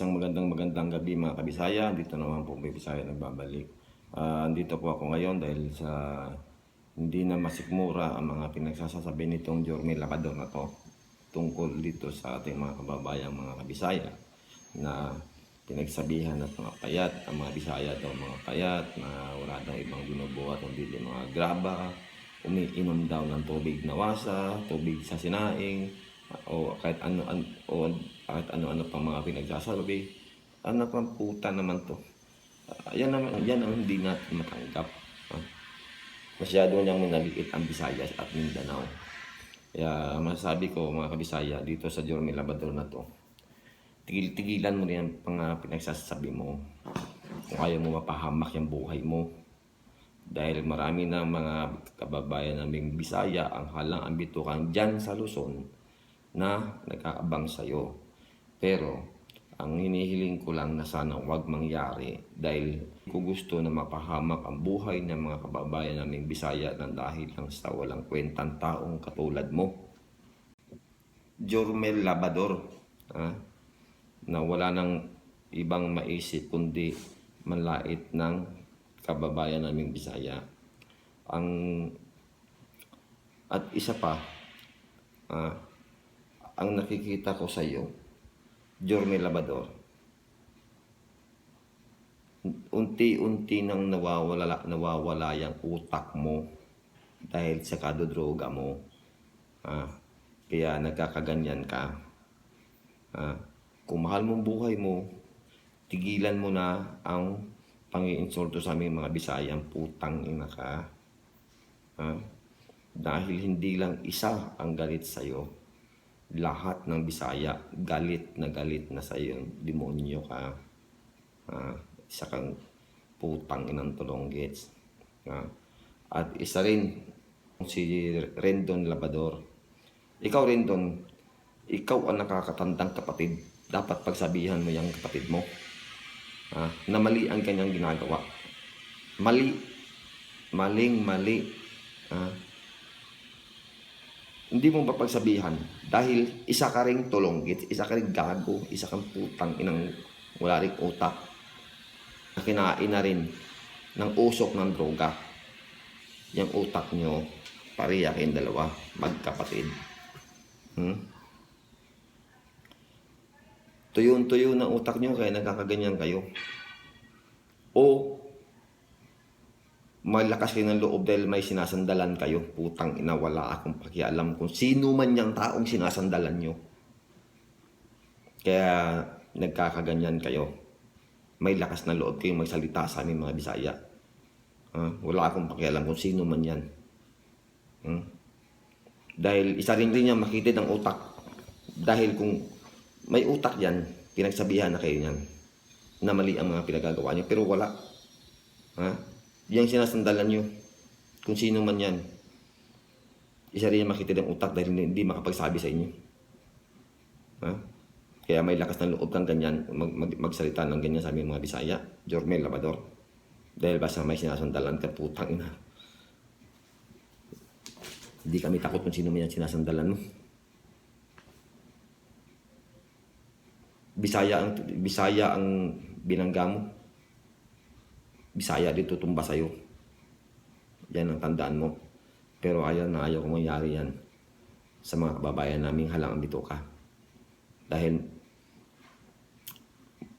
Isang magandang gabi mga kabisaya. Dito naman po may Bisaya nagbabalik. Andito po ako ngayon dahil sa hindi na masikmura ang mga pinagsasasabi nitong Jorme Lacador na to tungkol dito sa ating mga kababayang mga kabisaya na pinagsabihan at mga payat, ang mga Bisaya daw mga payat na wala daw ibang binubuhat kundi mga graba, umiinom daw ng tubig na wasa, tubig sa sinaing, o kahit ano-ano pang mga pinagsasabi. Ano pang puta naman to? Yan ang hindi natin matanggap. Masyado niyang minaliit ang Visayas at Mindanao. Kaya masasabi ko mga kabisaya dito sa Jorme Lacador na to, tigil-tigilan mo na yung pinagsasabi mo kung ayaw mo mapahamak yung buhay mo. Dahil marami na mga kababayan naming Bisaya ang halang ang bitukan dyan sa Luzon na nagkakabang sa'yo. Pero ang hinihiling ko lang na sana huwag mangyari dahil ko gusto na mapahamak ang buhay ng mga kababayan naming Bisaya na dahil lang sa walang kwentang taong katulad mo. Jorme Lacador, na wala nang ibang maisip kundi manlait ng kababayan naming Bisaya. At isa pa, ang nakikita ko sa iyo, Jorme Lacador, unti-unti nang nawawala yung utak mo dahil sa kadodroga mo. Kaya nagkakaganyan ka. Kung mahal mong buhay mo, tigilan mo na ang pang-iinsulto sa aming mga Bisayang putang ina ka. Dahil hindi lang isa ang galit sa'yo. Lahat ng Bisaya galit na sa iyo, demonyo ka. Isa kang putang inang tulonggets. At isa rin si Rendon Labrador. Ikaw Rendon, ikaw ang nakakatandang kapatid. Dapat pagsabihan mo yung kapatid mo na mali ang kanyang ginagawa. Maling-mali. Hindi mo mapagsabihan dahil isa ka ring tulonggit, isa ka ring gago, isa kang putang inang wala ring utak na kinain na rin ng usok ng droga. Yung utak nyo, pareha kayong dalawa, magkapatid. Tuyo-tuyo na utak nyo kaya nagkakaganyan kayo. O malakas kayo ng loob dahil may sinasandalan kayo. Putang ina, wala akong pakialam kung sino man yung taong sinasandalan nyo. Kaya nagkakaganyan kayo. May lakas na loob kayong magsalita sa aming mga Bisaya. Wala akong pakialam kung sino man yan. Dahil isa rin yan makitid ang utak. Dahil kung may utak yan, pinagsabihan na kayo yan na mali ang mga pinagagawa nyo. Pero wala. Yung sinasandalan nyo, kung sino man yan, isa rin yung makitid ang utak dahil hindi makapagsabi sa inyo. Kaya may lakas ng loob kang ganyan, magsalita ng ganyan sa aming mga Bisaya, Jorme Lacador. Dahil basta may sinasandalan ka, putang ina. Hindi kami takot kung sino man yan sinasandalan mo. Bisaya ang binangga mo. Bisaya dito tumba sa'yo. Yan ang tandaan mo. Pero ayaw kong mangyari yan sa mga kababayan naming halang dito ka. Dahil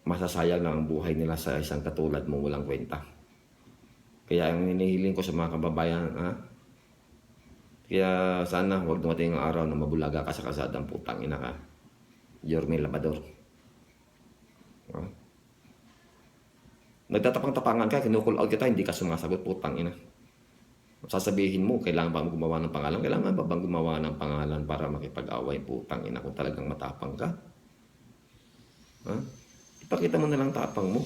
masasayang lang ang buhay nila sa isang katulad mo walang kwenta. Kaya ang hinihiling ko sa mga kababayan, kaya sana huwag dumating ang araw na mabulaga ka sa kasadang putang ina ka. Jorme Lacador. Nagtatapang-tapangan ka, kinukul out kita, hindi ka sumasagot, putang ina. Sasabihin mo, kailangan ba gumawa ng pangalan? Kailangan ba bang gumawa ng pangalan para makipag-away, putang ina, kung talagang matapang ka? Ipakita mo na lang tapang mo.